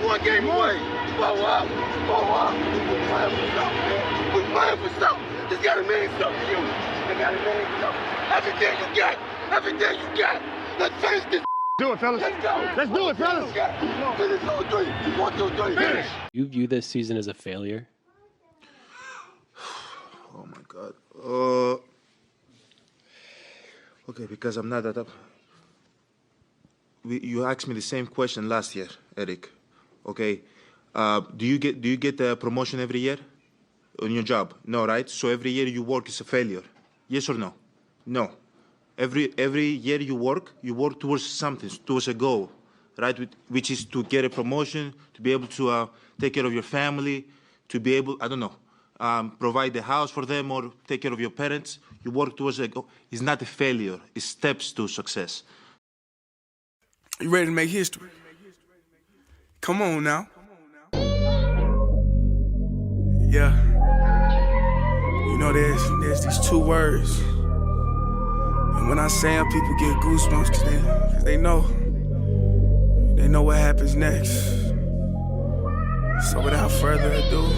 one game away. Blow up. We're playing for something, man. We're playing for something. It's gotta mean something to you. It gotta mean something. Everything you got. Everything you got. Let's finish this. Do it, fellas. Let's go. Let's do it, fellas. Finish 2-3. 1, 2, 3. Finish. You view this season as a failure? Oh my God. Okay, because I'm not that up. You asked me the same question last year, Eric. Okay. Do you get the promotion every year on your job? No, right? So every year you work is a failure. Yes or no? No. Every year you work towards something, towards a goal, right? Which is to get a promotion, to be able to take care of your family, to be able, I don't know, provide the house for them or take care of your parents. You work towards a goal. It's not a failure. It's steps to success. You ready to make history? Come on now. Yeah. You know, there's these two words. And when I say them, people get goosebumps because they know what happens next. So without further ado,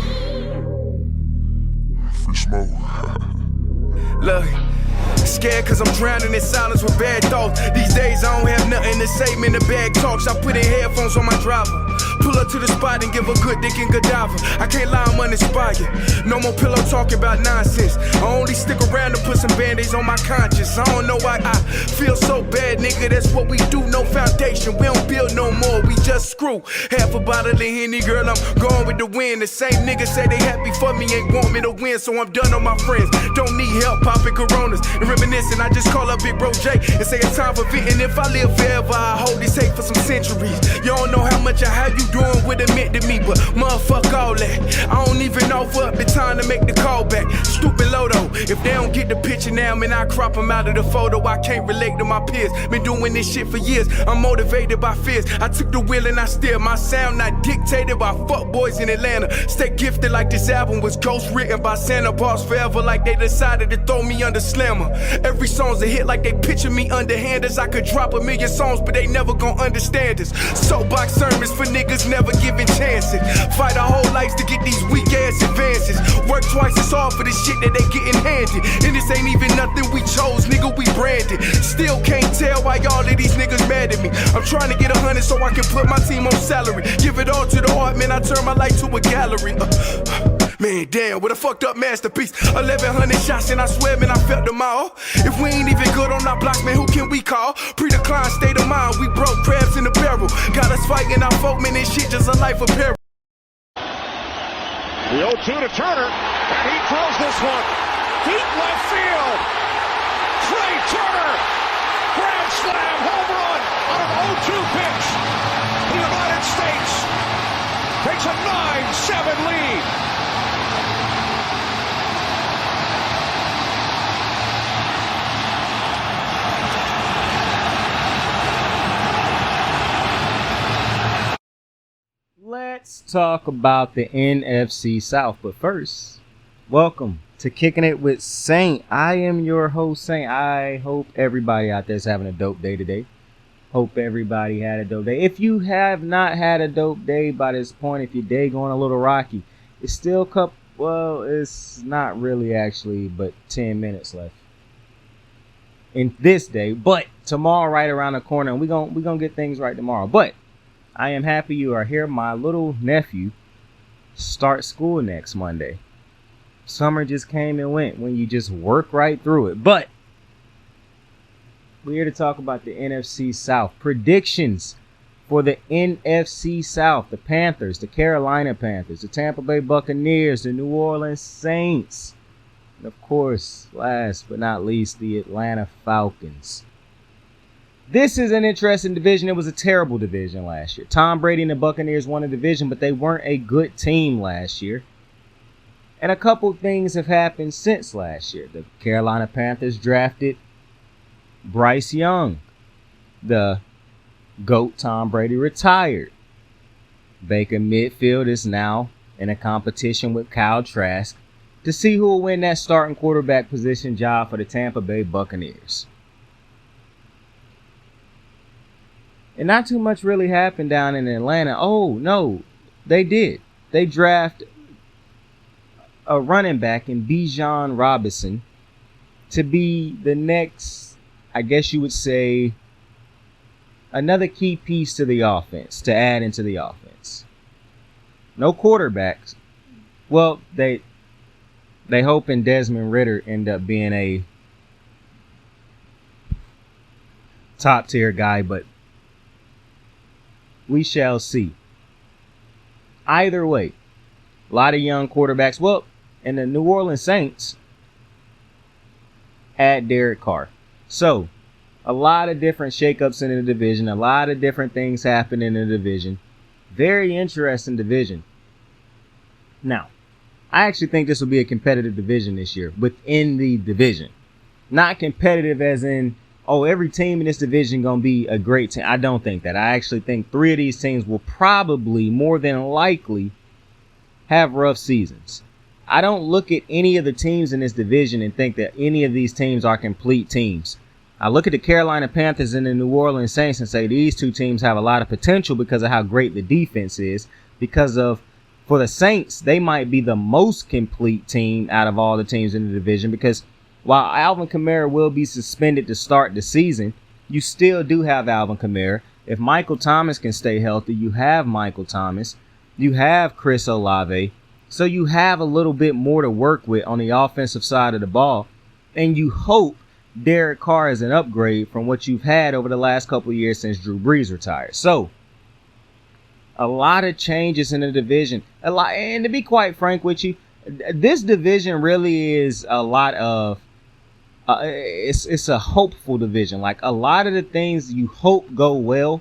free smoke. Look, scared cause I'm drowning in silence with bad thoughts. These days I don't have nothing to say, man, the bag talks. I put in headphones on my driver. Pull up to the spot and give a good dick and Godiva. I can't lie, I'm uninspired. No more pillow talking about nonsense. I only stick around to put some band-aids on my conscience. I don't know why I feel so bad, nigga. That's what we do, no foundation. We don't build no more, we just screw. Half a bottle of Henny, girl, I'm going with the wind. The same niggas say they happy for me, ain't want me to win. So I'm done on my friends. Don't need help popping Coronas and reminiscing. I just call up Big Bro J and say it's time for venting. If I live forever, I hold this hate for some centuries. You don't know how much or how you doing what it meant to me, but motherfuck all that. I don't even offer up the time to make the call back. Stupid Lodo, if they don't get the picture now, man, I crop them out of the photo. I can't relate to my peers. Been doing this shit for years. I'm motivated by fears. I took the wheel and I steer. My sound not dictated by fuck boys in Atlanta. Stay gifted like this album was ghost written by Santa Bars forever, like they decided to throw me under Slammer. Every song's a hit like they picture me underhanders. I could drop a million songs, but they never gon' understand us. Soapbox sermons for niggas never giving chances. Fight our whole lives to get these weak ass advances. Work twice as hard for the shit that they getting handed. And this ain't even nothing we chose, nigga, we branded. Still can't tell why all of these niggas mad at me. I'm trying to get 100 so I can put my team on salary. Give it all to the art, man, I turn my life to a gallery. Man, damn, what a fucked up masterpiece. 1,100 shots and I swear, man, I felt them all. If we ain't even good on our block, man, who can we call? Pre-decline state of mind, we broke crabs in the barrel. Got us fighting our folk, man, this shit just a life of peril. The 0-2 to Turner, and he throws this one deep left field. Trey Turner, grand slam, home run on an 0-2 pitch. The United States takes a 9-7 lead. Let's talk about the NFC South, but first, welcome to Kicking It with Saint. I am your host, Saint. I hope everybody out there is having a dope day today. Hope everybody had a dope day. If you have not had a dope day by this point, if your day going a little rocky, it's still it's not really actually, but 10 minutes left in this day. But tomorrow right around the corner, and we're gonna get things right tomorrow. But I am happy you are here. My little nephew starts school next Monday. Summer just came and went when you just work right through it. But we're here to talk about the NFC South. Predictions for the NFC South. The Panthers, the Carolina Panthers, the Tampa Bay Buccaneers, the New Orleans Saints, and of course, last but not least, the Atlanta Falcons. This is an interesting division. It was a terrible division last year. Tom Brady and the Buccaneers won the division, but they weren't a good team last year. And a couple things have happened since last year. The Carolina Panthers drafted Bryce Young. The GOAT Tom Brady retired. Baker Mayfield is now in a competition with Kyle Trask to see who will win that starting quarterback position job for the Tampa Bay Buccaneers. And not too much really happened down in Atlanta. Oh, no, they did. They draft a running back in Bijan Robinson to be the next, I guess you would say, another key piece to the offense, to add into the offense. No quarterbacks. Well, they hoping Desmond Ridder end up being a top tier guy, but we shall see. Either way, a lot of young quarterbacks. Well, and the New Orleans Saints had Derek Carr. So, a lot of different shakeups in the division. A lot of different things happen in the division. Very interesting division. Now, I actually think this will be a competitive division this year within the division. Not competitive as in, oh, every team in this division going to be a great team. I don't think that. I actually think 3 of these teams will probably, more than likely, have rough seasons. I don't look at any of the teams in this division and think that any of these teams are complete teams. I look at the Carolina Panthers and the New Orleans Saints and say these two teams have a lot of potential because of how great the defense is. For the Saints, they might be the most complete team out of all the teams in the division because while Alvin Kamara will be suspended to start the season, you still do have Alvin Kamara. If Michael Thomas can stay healthy, you have Michael Thomas. You have Chris Olave. So you have a little bit more to work with on the offensive side of the ball. And you hope Derek Carr is an upgrade from what you've had over the last couple of years since Drew Brees retired. So, a lot of changes in the division. And to be quite frank with you, this division really is a lot of it's a hopeful division. Like a lot of the things you hope go well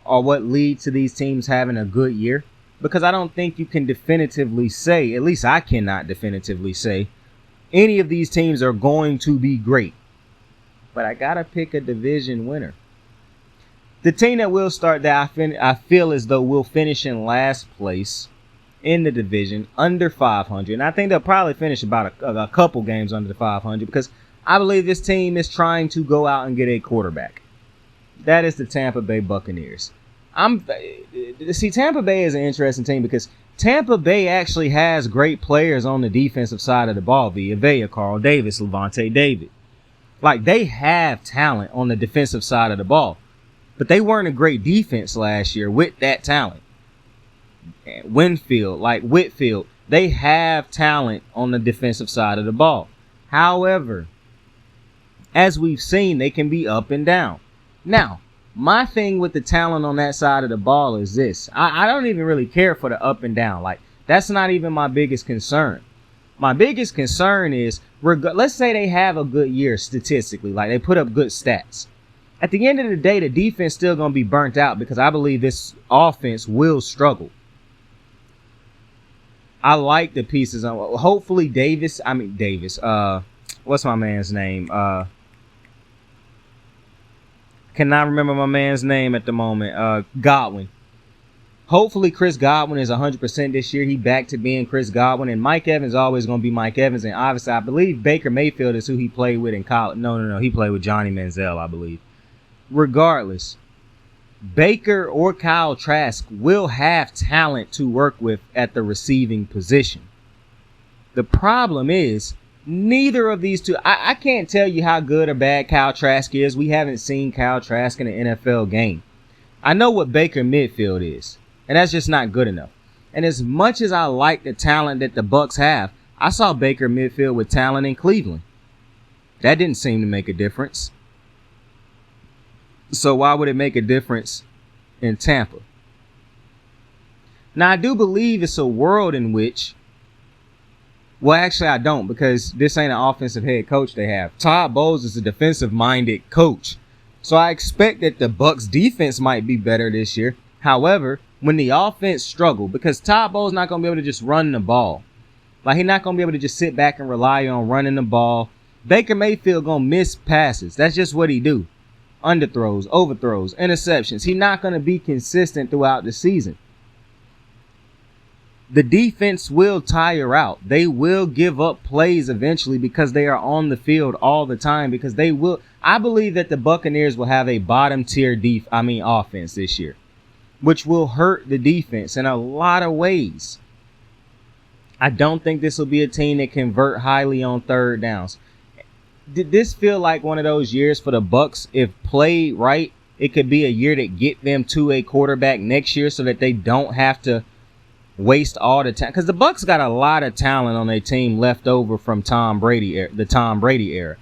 are what lead to these teams having a good year. Because I don't think you can definitively say, at least I cannot definitively say, any of these teams are going to be great. But I got to pick a division winner. The team that will start that I feel as though will finish in last place in the division under 500. And I think they'll probably finish about a couple games under the 500 because I believe this team is trying to go out and get a quarterback. That is the Tampa Bay Buccaneers. Tampa Bay is an interesting team because Tampa Bay actually has great players on the defensive side of the ball. Villa, Carl Davis, Levante David. Like, they have talent on the defensive side of the ball. But they weren't a great defense last year with that talent. Whitfield, they have talent on the defensive side of the ball. However, as we've seen, they can be up and down. Now, my thing with the talent on that side of the ball is this. I don't even really care for the up and down. Like, that's not even my biggest concern. My biggest concern is, let's say they have a good year statistically. Like, they put up good stats. At the end of the day, the defense still going to be burnt out because I believe this offense will struggle. I like the pieces. Hopefully Davis. What's my man's name? Cannot remember my man's name at the moment. Godwin. Hopefully Chris Godwin is 100% this year. He back to being Chris Godwin. And Mike Evans is always going to be Mike Evans. And obviously, I believe Baker Mayfield is who he played with in college. No. He played with Johnny Manziel, I believe. Regardless, Baker or Kyle Trask will have talent to work with at the receiving position. The problem is, neither of these two, I can't tell you how good or bad Kyle Trask is. We haven't seen Kyle Trask in an NFL game. I know what Baker Mayfield is, and that's just not good enough. And as much as I like the talent that the Bucs have, I saw Baker Mayfield with talent in Cleveland. That didn't seem to make a difference. So why would it make a difference in Tampa? Now, I do believe it's a world in which, well, actually, I don't, because this ain't an offensive head coach they have. Todd Bowles is a defensive-minded coach. So I expect that the Bucs defense might be better this year. However, when the offense struggle, because Todd Bowles not going to be able to just run the ball. Like, he's not going to be able to just sit back and rely on running the ball. Baker Mayfield going to miss passes. That's just what he do. Underthrows, overthrows, interceptions. He's not going to be consistent throughout the season. The defense will tire out. They will give up plays eventually because they are on the field all the time. Because they will. I believe that the Buccaneers will have a bottom tier offense this year, which will hurt the defense in a lot of ways. I don't think this will be a team that convert highly on third downs. Did this feel like one of those years for the Bucs? If played right, it could be a year that get them to a quarterback next year so that they don't have to waste all the time. Because the Bucs got a lot of talent on their team left over from the Tom Brady era.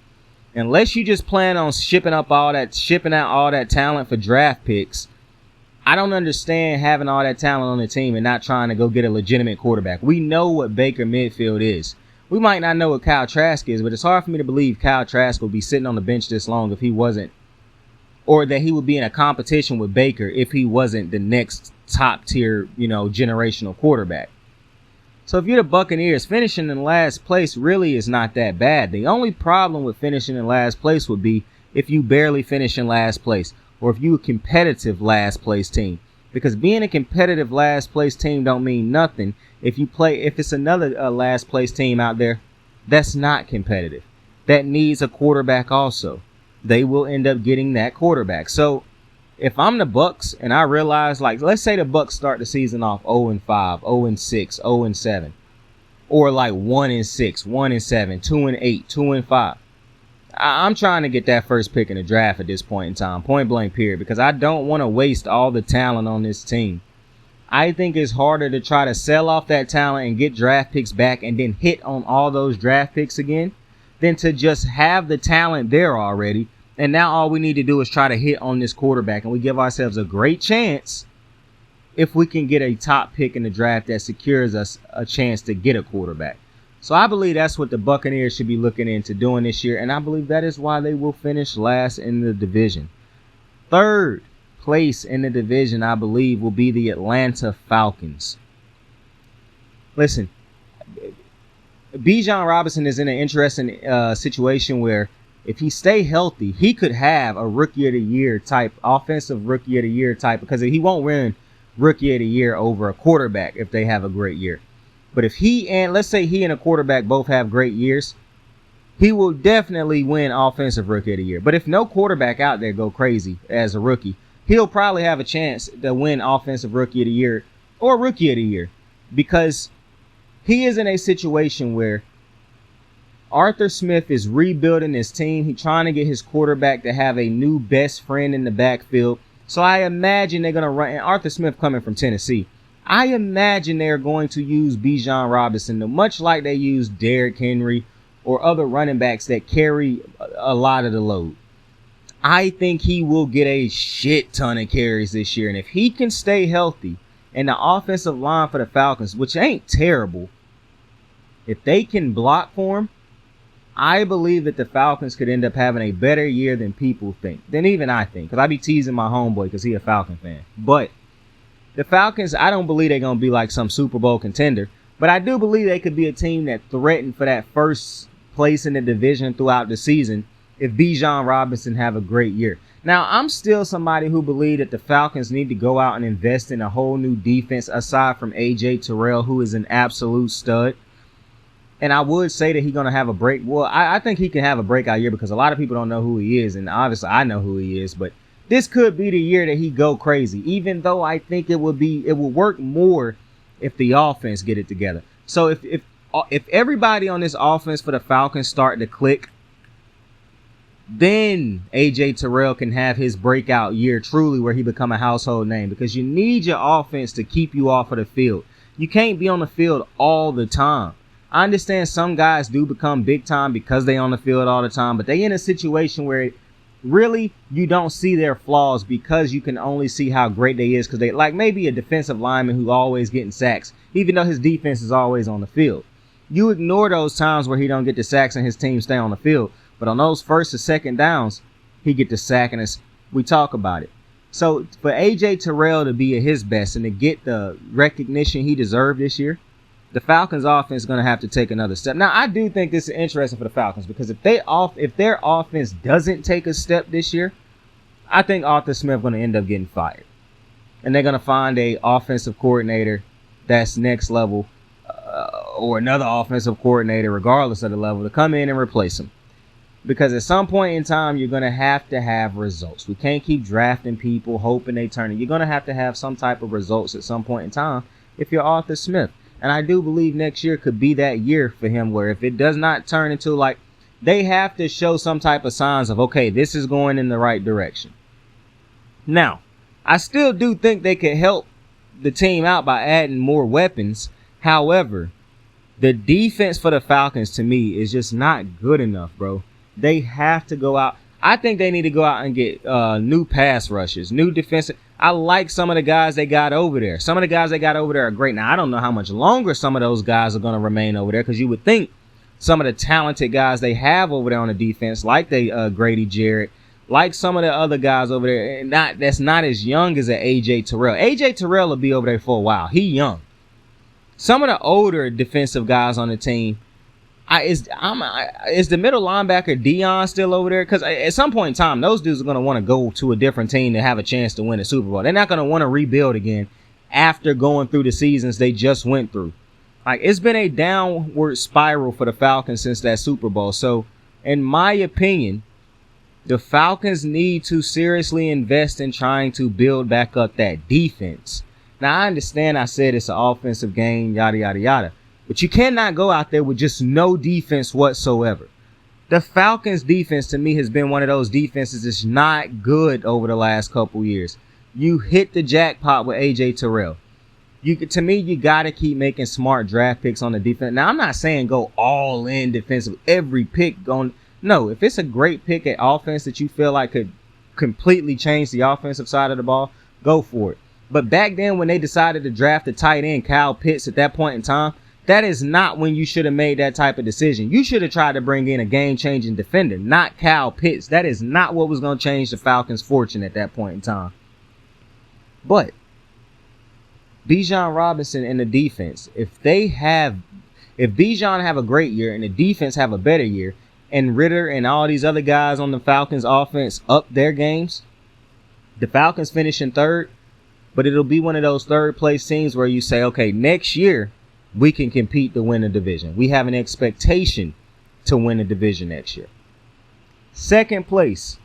Unless you just plan on shipping out all that talent for draft picks, I don't understand having all that talent on the team and not trying to go get a legitimate quarterback. We know what Baker Mayfield is. We might not know what Kyle Trask is, but it's hard for me to believe Kyle Trask will be sitting on the bench this long if he wasn't, or that he would be in a competition with Baker if he wasn't the next top tier, generational quarterback. So if you're the Buccaneers, finishing in last place really is not that bad. The only problem with finishing in last place would be if you barely finish in last place, or if you a competitive last place team. Because being a competitive last place team don't mean nothing if it's another last place team out there that's not competitive, that needs a quarterback also. They will end up getting that quarterback. So if I'm the Bucs and I realize, let's say the Bucs start the season off 0-5, 0-6, 0-7, or 1-6, 1-7, 2-8, 2-5. I'm trying to get that first pick in the draft at this point in time, point blank period, because I don't want to waste all the talent on this team. I think it's harder to try to sell off that talent and get draft picks back and then hit on all those draft picks again than to just have the talent there already. And now all we need to do is try to hit on this quarterback, and we give ourselves a great chance if we can get a top pick in the draft that secures us a chance to get a quarterback. So I believe that's what the Buccaneers should be looking into doing this year, and I believe that is why they will finish last in the division. Third place in the division, I believe, will be the Atlanta Falcons. Listen, Bijan Robinson is in an interesting situation where if he stay healthy, he could have a rookie of the year type, offensive rookie of the year type, because he won't win rookie of the year over a quarterback if they have a great year. But if let's say he and a quarterback both have great years, he will definitely win offensive rookie of the year. But if no quarterback out there go crazy as a rookie, he'll probably have a chance to win offensive rookie of the year or rookie of the year, because he is in a situation where Arthur Smith is rebuilding his team. He's trying to get his quarterback to have a new best friend in the backfield. So I imagine they're going to run, and Arthur Smith coming from Tennessee, I imagine they're going to use Bijan Robinson, much like they use Derrick Henry or other running backs that carry a lot of the load. I think he will get a shit ton of carries this year. And if he can stay healthy, and the offensive line for the Falcons, which ain't terrible, if they can block for him, I believe that the Falcons could end up having a better year than people think, than even I think, because I be teasing my homeboy because he a Falcon fan. But the Falcons, I don't believe they're going to be like some Super Bowl contender, but I do believe they could be a team that threatened for that first place in the division throughout the season if Bijan Robinson have a great year. Now, I'm still somebody who believes that the Falcons need to go out and invest in a whole new defense aside from A.J. Terrell, who is an absolute stud. And I would say that he's going to have a break. Well, I think he can have a breakout year because a lot of people don't know who he is. And obviously I know who he is. But this could be the year that he go crazy, even though I think it will work more if the offense get it together. So if everybody on this offense for the Falcons start to click, then A.J. Terrell can have his breakout year truly where he become a household name, because you need your offense to keep you off of the field. You can't be on the field all the time. I understand some guys do become big time because they on the field all the time, but they in a situation where really you don't see their flaws because you can only see how great they is, because they like maybe a defensive lineman who always getting sacks, even though his defense is always on the field. You ignore those times where he don't get the sacks and his team stay on the field, but on those first or second downs, he get the sack and we talk about it. So for A.J. Terrell to be at his best and to get the recognition he deserved this year, the Falcons offense is going to have to take another step. Now, I do think this is interesting for the Falcons, because if their offense doesn't take a step this year, I think Arthur Smith is going to end up getting fired. And they're going to find a offensive coordinator that's next level, or another offensive coordinator, regardless of the level, to come in and replace him. Because at some point in time, you're going to have results. We can't keep drafting people, hoping they turn it. You're going to have some type of results at some point in time if you're Arthur Smith. And I do believe next year could be that year for him where if it does not turn into like, they have to show some type of signs of, okay, this is going in the right direction. Now, I still do think they could help the team out by adding more weapons. However, the defense for the Falcons to me is just not good enough, bro. They have to go out. I think they need to go out and get new pass rushers, new defensive. I like some of the guys they got over there. Some of the guys they got over there are great. Now, I don't know how much longer some of those guys are going to remain over there because you would think some of the talented guys they have over there on the defense, like Grady Jarrett, like some of the other guys over there, and that's not as young as an A.J. Terrell. A.J. Terrell will be over there for a while. He young. Some of the older defensive guys on the team, is the middle linebacker Dion still over there? Because at some point in time, those dudes are going to want to go to a different team to have a chance to win a Super Bowl. They're not going to want to rebuild again after going through the seasons they just went through. Like, it's been a downward spiral for the Falcons since that Super Bowl. So, in my opinion, the Falcons need to seriously invest in trying to build back up that defense. Now, I understand I said it's an offensive game, yada, yada, yada. But you cannot go out there with just no defense whatsoever. The Falcons defense to me has been one of those defenses that's not good over the last couple years. You hit the jackpot with A.J. Terrell. To me, you got to keep making smart draft picks on the defense. Now, I'm not saying go all in defensive. Every pick no, if it's a great pick at offense that you feel like could completely change the offensive side of the ball, go for it. But back then when they decided to draft the tight end, Kyle Pitts, at that point in time, that is not when you should have made that type of decision. You should have tried to bring in a game-changing defender, not Kyle Pitts. That is not what was going to change the Falcons' fortune at that point in time. But Bijan Robinson and the defense, if Bijan have a great year and the defense have a better year, and Ritter and all these other guys on the Falcons offense up their games, the Falcons finish in third, but it'll be one of those third place teams where you say, okay, next year we can compete to win the division. We have an expectation to win the division next year. Second place.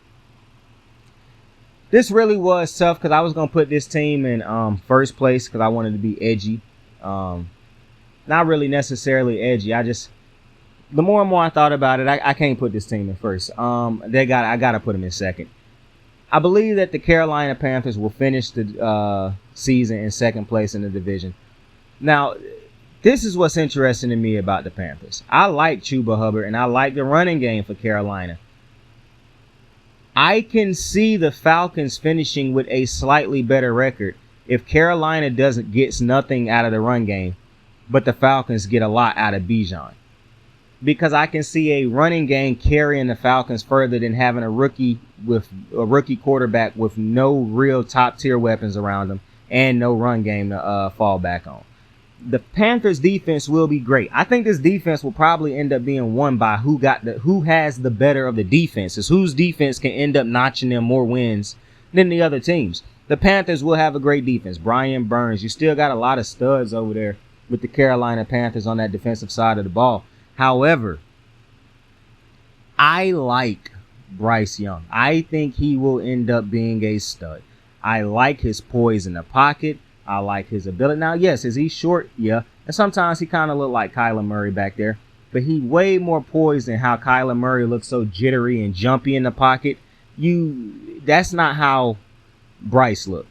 This really was tough because I was going to put this team in first place because I wanted to be edgy. Not really necessarily edgy. The more and more I thought about it, I can't put this team in first. I got to put them in second. I believe that the Carolina Panthers will finish the season in second place in the division. Now, this is what's interesting to me about the Panthers. I like Chuba Hubbard, and I like the running game for Carolina. I can see the Falcons finishing with a slightly better record if Carolina gets nothing out of the run game, but the Falcons get a lot out of Bijan. Because I can see a running game carrying the Falcons further than having a rookie quarterback with no real top tier weapons around him and no run game to fall back on. The Panthers defense will be great. I think this defense will probably end up being won by who has the better of the defenses, whose defense can end up notching them more wins than the other teams. The Panthers will have a great defense. Brian Burns, you still got a lot of studs over there with the Carolina Panthers on that defensive side of the ball. However, I like Bryce Young. I think he will end up being a stud. I like his poise in the pocket. I like his ability. Now, yes, is he short? Yeah. And sometimes he kind of look like Kyler Murray back there. But he way more poised than how Kyler Murray looks so jittery and jumpy in the pocket. That's not how Bryce looked.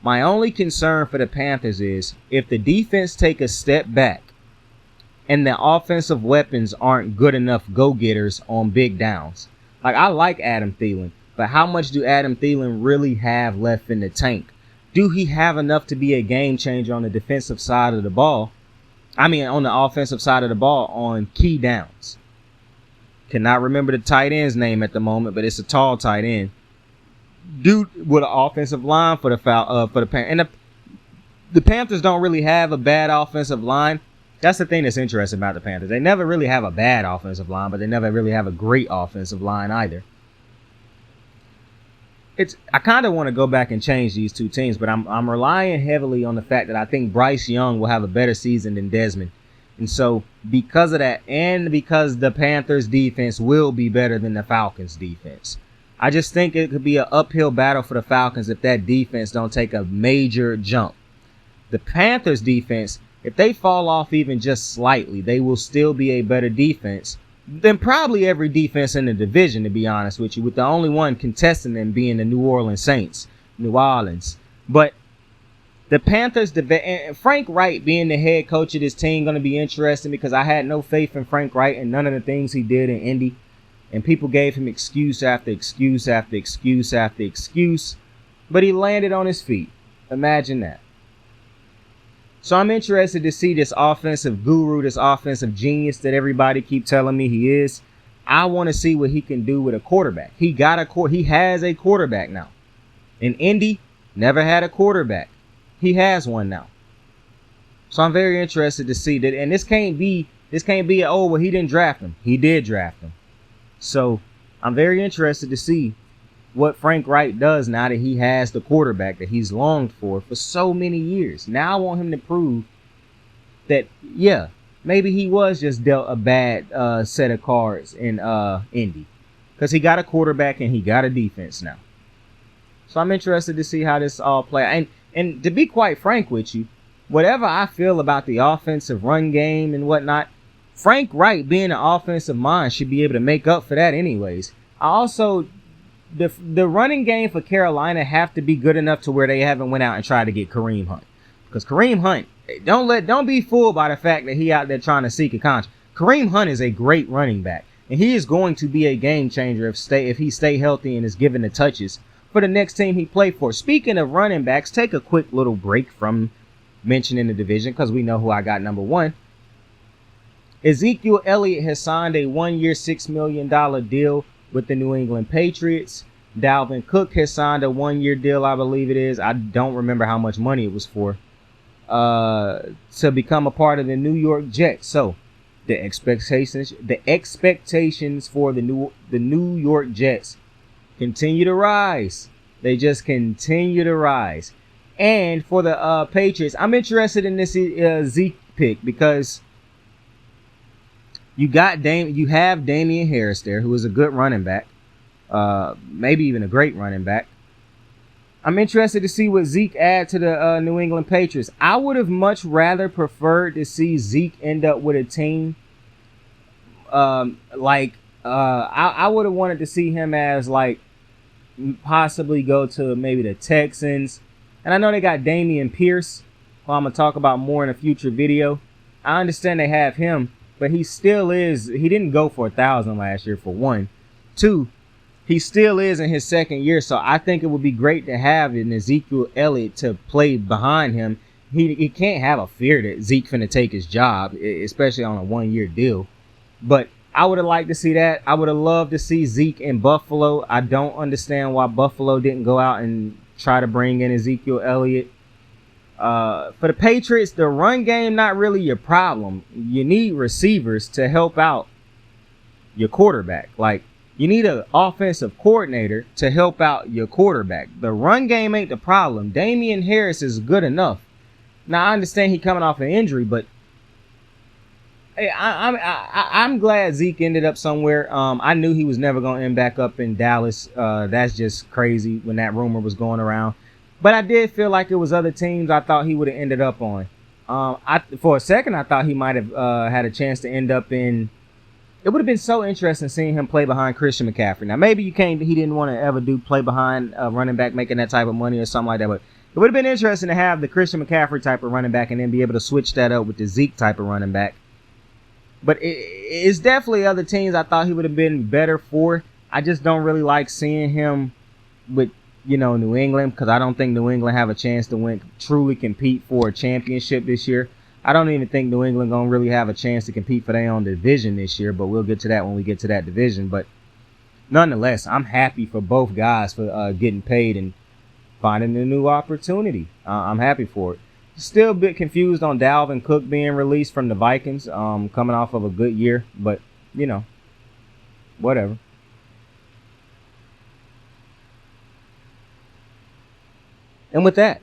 My only concern for the Panthers is if the defense take a step back and the offensive weapons aren't good enough go-getters on big downs. Like, I like Adam Thielen, but how much do Adam Thielen really have left in the tank? Do he have enough to be a game changer on the defensive side of the ball? On the offensive side of the ball on key downs. Cannot remember the tight end's name at the moment, but it's a tall tight end. Dude with an offensive line for the Panthers. And the Panthers don't really have a bad offensive line. That's the thing that's interesting about the Panthers. They never really have a bad offensive line, but they never really have a great offensive line either. I kind of want to go back and change these two teams, but I'm relying heavily on the fact that I think Bryce Young will have a better season than Desmond. And so because of that, and because the Panthers defense will be better than the Falcons defense, I just think it could be an uphill battle for the Falcons if that defense don't take a major jump. The Panthers defense, if they fall off even just slightly, they will still be a better defense than probably every defense in the division, to be honest with you, with the only one contesting them being the New Orleans Saints. New Orleans. But the Panthers, and Frank Wright being the head coach of this team, going to be interesting because I had no faith in Frank Wright and none of the things he did in Indy. And people gave him excuse after excuse after excuse after excuse. But he landed on his feet. Imagine that. So I'm interested to see this offensive guru, this offensive genius that everybody keep telling me he is. I want to see what he can do with a quarterback. He has a quarterback now. In Indy, never had a quarterback. He has one now. So I'm very interested to see that. And this can't be oh, well, he didn't draft him. He did draft him. So I'm very interested to see what Frank Wright does now that he has the quarterback that he's longed for so many years. Now I want him to prove that, yeah, maybe he was just dealt a bad set of cards in Indy. Because he got a quarterback and he got a defense now. So I'm interested to see how this all plays. And to be quite frank with you, whatever I feel about the offensive run game and whatnot, Frank Wright being an offensive mind should be able to make up for that anyways. I also, the running game for Carolina have to be good enough to where they haven't went out and tried to get Kareem Hunt. Because Kareem Hunt, don't be fooled by the fact that he out there trying to seek a contract. Kareem Hunt is a great running back. And he is going to be a game changer if he stay healthy and is given the touches for the next team he played for. Speaking of running backs, take a quick little break from mentioning the division because we know who I got number one. Ezekiel Elliott has signed a 1-year, $6 million deal with the New England Patriots. Dalvin Cook has signed a 1-year deal, I believe it is. I don't remember how much money it was for. To become a part of the New York Jets. So the expectations for the New York Jets continue to rise. They just continue to rise. And for the Patriots, I'm interested in this Zeke pick because you have Damian Harris there, who is a good running back, maybe even a great running back. I'm interested to see what Zeke add to the New England Patriots. I would have much rather preferred to see Zeke end up with a team I would have wanted to see him as possibly go to maybe the Texans. And I know they got Dameon Pierce, who I'm going to talk about more in a future video. I understand they have him, but he didn't go for 1,000 last year, for one. Two, he still is in his second year, so I think it would be great to have an Ezekiel Elliott to play behind him. He can't have a fear that Zeke finna take his job, especially on a 1-year deal. But I would have liked to see that. I would have loved to see Zeke in Buffalo. I don't understand why Buffalo didn't go out and try to bring in Ezekiel Elliott. For the Patriots, the run game not really your problem. You need receivers to help out your quarterback. You need an offensive coordinator to help out your quarterback. The run game ain't the problem. Damian Harris is good enough. Now, I understand he coming off an injury, but hey, I'm glad Zeke ended up somewhere. I knew he was never going to end back up in Dallas. That's just crazy when that rumor was going around. But I did feel like it was other teams I thought he would have ended up on. For a second, I thought he might have had a chance to end up in. It would have been so interesting seeing him play behind Christian McCaffrey. Now, maybe he didn't want to ever play behind a running back making that type of money or something like that. But it would have been interesting to have the Christian McCaffrey type of running back and then be able to switch that up with the Zeke type of running back. But it's definitely other teams I thought he would have been better for. I just don't really like seeing him with, New England, because I don't think New England have a chance to truly compete for a championship this year. I don't even think New England going to really have a chance to compete for their own division this year, but we'll get to that when we get to that division. But nonetheless, I'm happy for both guys for getting paid and finding a new opportunity. I'm happy for it. Still a bit confused on Dalvin Cook being released from the Vikings, coming off of a good year, but, whatever. And with that,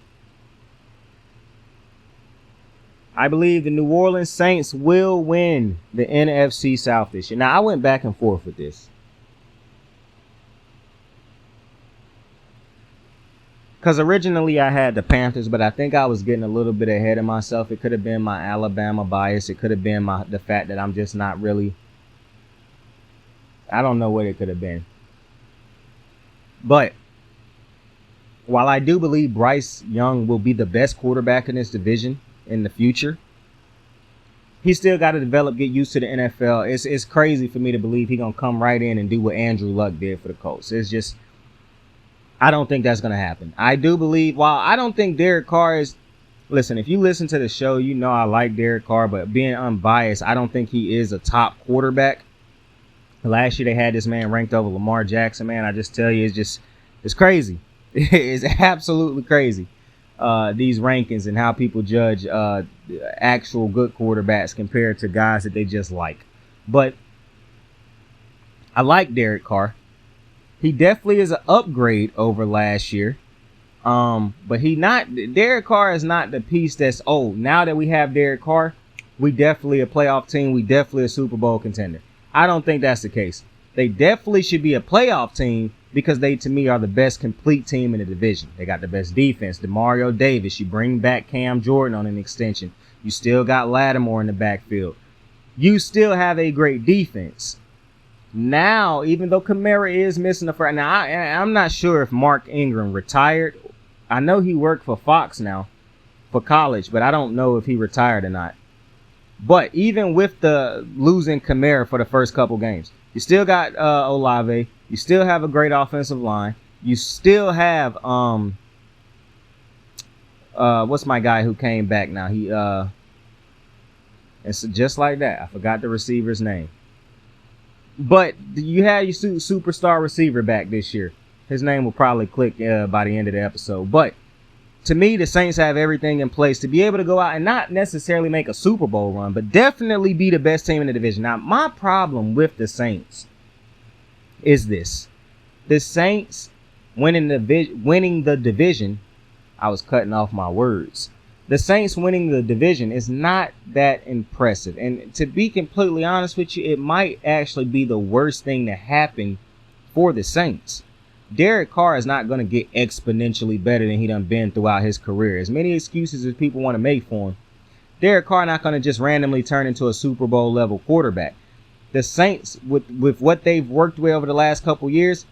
I believe the New Orleans Saints will win the NFC South this year. Now, I went back and forth with this, because originally I had the Panthers, but I think I was getting a little bit ahead of myself. It could have been my Alabama bias. It could have been the fact that I'm just not really, I don't know what it could have been. But while I do believe Bryce Young will be the best quarterback in this division in the future, he still got to develop, get used to the NFL. It's crazy for me to believe he's going to come right in and do what Andrew Luck did for the Colts. It's just, I don't think that's going to happen. I do believe, while I don't think Derek Carr is, listen, if you listen to the show, you know I like Derek Carr, but being unbiased, I don't think he is a top quarterback. Last year they had this man ranked over Lamar Jackson, man. I just tell you, it's crazy. It's absolutely crazy. These rankings and how people judge actual good quarterbacks compared to guys that they just like. But I like Derek Carr. He definitely is an upgrade over last year. But Derek Carr is not the piece that's, oh, now that we have Derek Carr, we definitely a playoff team. We definitely a Super Bowl contender. I don't think that's the case. They definitely should be a playoff team because they, to me, are the best complete team in the division. They got the best defense. DeMario Davis. You bring back Cam Jordan on an extension. You still got Lattimore in the backfield. You still have a great defense. Now, even though Kamara is missing the first, now I'm not sure if Mark Ingram retired. I know he worked for Fox now for college, but I don't know if he retired or not. But even with the losing Kamara for the first couple games, you still got Olave. You still have a great offensive line. You still have what's my guy who came back now? It's just like that. I forgot the receiver's name. But you had your superstar receiver back this year. His name will probably click by the end of the episode. But to me, the Saints have everything in place to be able to go out and not necessarily make a Super Bowl run, but definitely be the best team in the division. Now, my problem with the Saints is this. The Saints winning the division, I was cutting off my words. The Saints winning the division is not that impressive. And to be completely honest with you, it might actually be the worst thing to happen for the Saints. Derek Carr is not going to get exponentially better than he done been throughout his career. As many excuses as people want to make for him, Derek Carr not going to just randomly turn into a Super Bowl level quarterback. The Saints, with what they've worked with over the last couple years,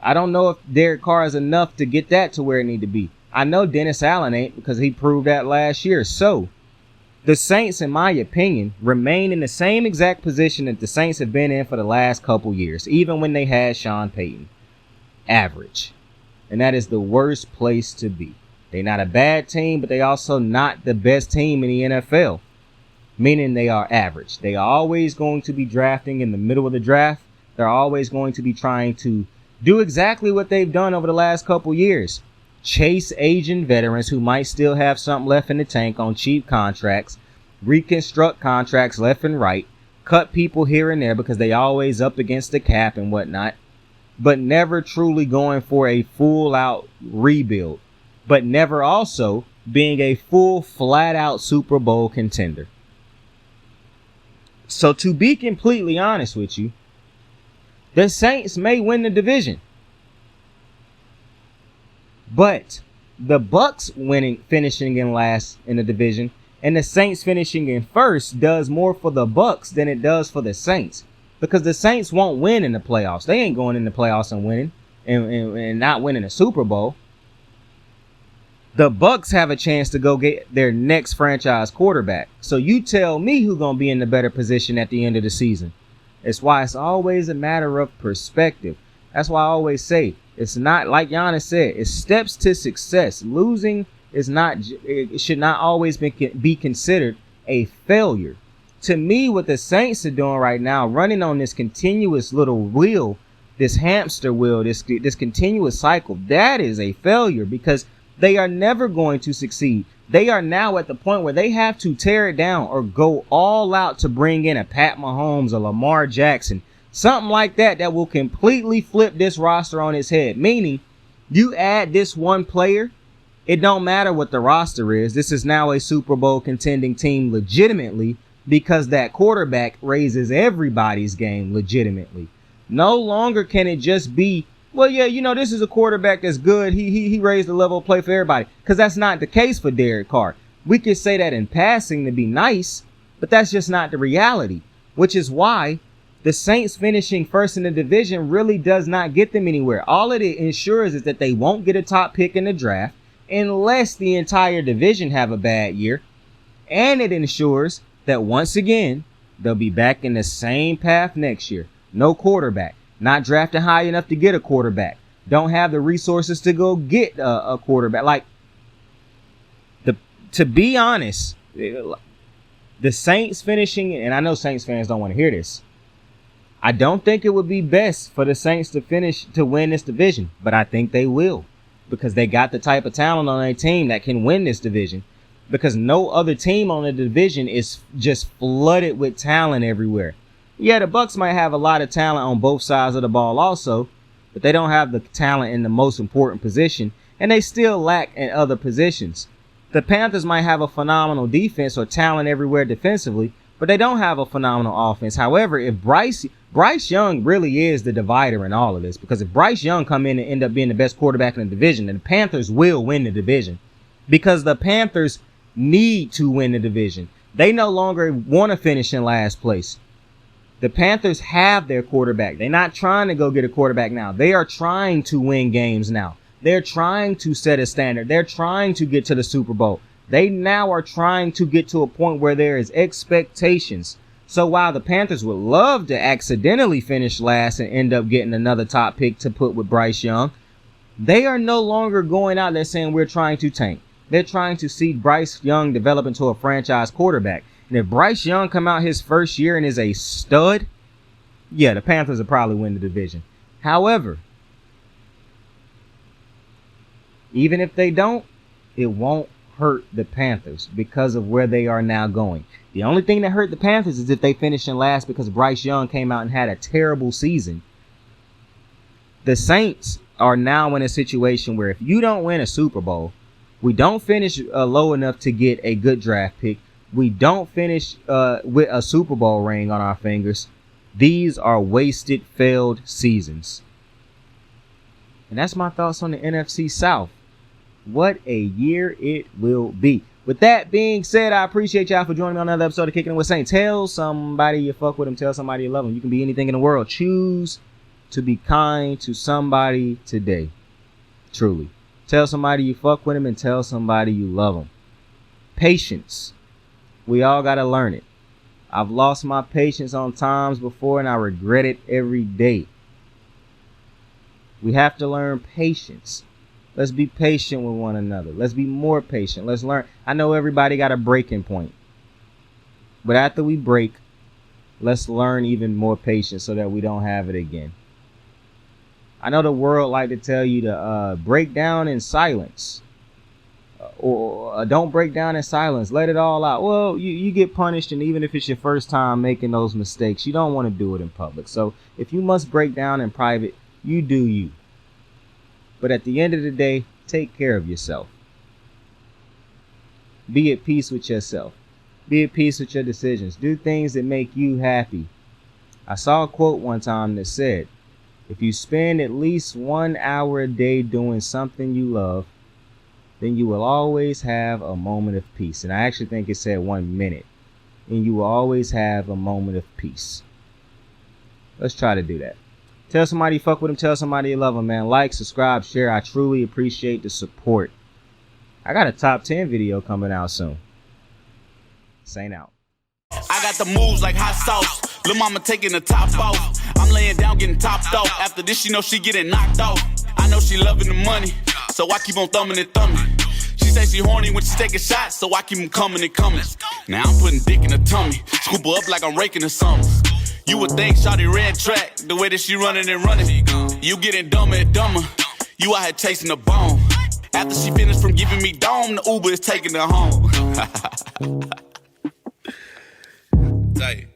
I don't know if Derek Carr is enough to get that to where it need to be. I know Dennis Allen ain't, because he proved that last year. So the Saints, in my opinion, remain in the same exact position that the Saints have been in for the last couple years, even when they had Sean Payton. Average. And that is the worst place to be. They're not a bad team, but they also not the best team in the NFL. Meaning they are average. They are always going to be drafting in the middle of the draft. They're always going to be trying to do exactly what they've done over the last couple years. Chase aging veterans who might still have something left in the tank on cheap contracts. Reconstruct contracts left and right. Cut people here and there because they always up against the cap and whatnot. But never truly going for a full-out rebuild. But never also being a full, flat-out Super Bowl contender. So to be completely honest with you, the Saints may win the division. But the Bucks finishing in last in the division, and the Saints finishing in first does more for the Bucks than it does for the Saints. Because the Saints won't win in the playoffs. They ain't going in the playoffs and winning and not winning a Super Bowl. The Bucks have a chance to go get their next franchise quarterback. So you tell me who's going to be in the better position at the end of the season. It's why it's always a matter of perspective. That's why I always say, it's not, like Giannis said, it's steps to success. Losing is not, it should not always be considered a failure. To me, what the Saints are doing right now, running on this continuous little wheel, this hamster wheel, this continuous cycle, that is a failure because they are never going to succeed. They are now at the point where they have to tear it down or go all out to bring in a Pat Mahomes or Lamar Jackson, something like that will completely flip this roster on its head. Meaning, you add this one player, It don't matter what the roster is. This is now a Super Bowl contending team legitimately because that quarterback raises everybody's game legitimately. No longer can it just be, well, yeah, you know, this is a quarterback that's good. He raised the level of play for everybody. Because that's not the case for Derek Carr. We could say that in passing to be nice, but that's just not the reality. Which is why the Saints finishing first in the division really does not get them anywhere. All it ensures is that they won't get a top pick in the draft unless the entire division have a bad year. And it ensures that once again, they'll be back in the same path next year. No quarterback. Not drafted high enough to get a quarterback. Don't have the resources to go get a quarterback. Like, to be honest, the Saints finishing, and I know Saints fans don't want to hear this, I don't think it would be best for the Saints to win this division, but I think they will because they got the type of talent on their team that can win this division because no other team on the division is just flooded with talent everywhere. Yeah, the Bucks might have a lot of talent on both sides of the ball also, but they don't have the talent in the most important position, and they still lack in other positions. The Panthers might have a phenomenal defense or talent everywhere defensively, but they don't have a phenomenal offense. However, if Bryce Young really is the divider in all of this, because if Bryce Young come in and end up being the best quarterback in the division, then the Panthers will win the division because the Panthers need to win the division. They no longer want to finish in last place. The Panthers have their quarterback. They're not trying to go get a quarterback now. They are trying to win games now. They're trying to set a standard. They're trying to get to the Super Bowl. They now are trying to get to a point where there is expectations. So while the Panthers would love to accidentally finish last and end up getting another top pick to put with Bryce Young, they are no longer going out there saying we're trying to tank. They're trying to see Bryce Young develop into a franchise quarterback. And if Bryce Young come out his first year and is a stud, yeah, the Panthers will probably win the division. However, even if they don't, it won't hurt the Panthers because of where they are now going. The only thing that hurt the Panthers is if they finish in last because Bryce Young came out and had a terrible season. The Saints are now in a situation where if you don't win a Super Bowl, we don't finish low enough to get a good draft pick, we don't finish with a Super Bowl ring on our fingers, these are wasted, failed seasons. And that's my thoughts on the NFC South. What a year it will be. With that being said, I appreciate y'all for joining me on another episode of Kicking It With Saint. Tell somebody you fuck with them. Tell somebody you love them. You can be anything in the world. Choose to be kind to somebody today. Truly. Tell somebody you fuck with them and tell somebody you love them. Patience. We all got to learn it. I've lost my patience on times before and I regret it every day. We have to learn patience. Let's be patient with one another. Let's be more patient. Let's learn. I know everybody got a breaking point. But after we break, let's learn even more patience so that we don't have it again. I know the world like to tell you to break down in silence. Or don't break down in silence. Let it all out. Well, you get punished, and even if it's your first time making those mistakes, you don't want to do it in public. So if you must break down in private, you do you. But at the end of the day, take care of yourself. Be at peace with yourself. Be at peace with your decisions. Do things that make you happy. I saw a quote one time that said, if you spend at least 1 hour a day doing something you love, then you will always have a moment of peace. And I actually think it said 1 minute. And you will always have a moment of peace. Let's try to do that. Tell somebody you fuck with them. Tell somebody you love them, man. Like, subscribe, share. I truly appreciate the support. I got a top 10 video coming out soon. Saint out. I got the moves like hot sauce. Lil' mama taking the top off. I'm laying down getting topped off. After this, she know she getting knocked off. I know she loving the money, so I keep on thumbing and thumbing. She say she horny when she taking shots, so I keep them coming and coming. Now I'm putting dick in her tummy. Scoop her up like I'm raking her something. You would think shawty red track, the way that she running and running. You getting dumber and dumber. You out here chasing the bone. After she finished from giving me dome, the Uber is taking her home. Tight.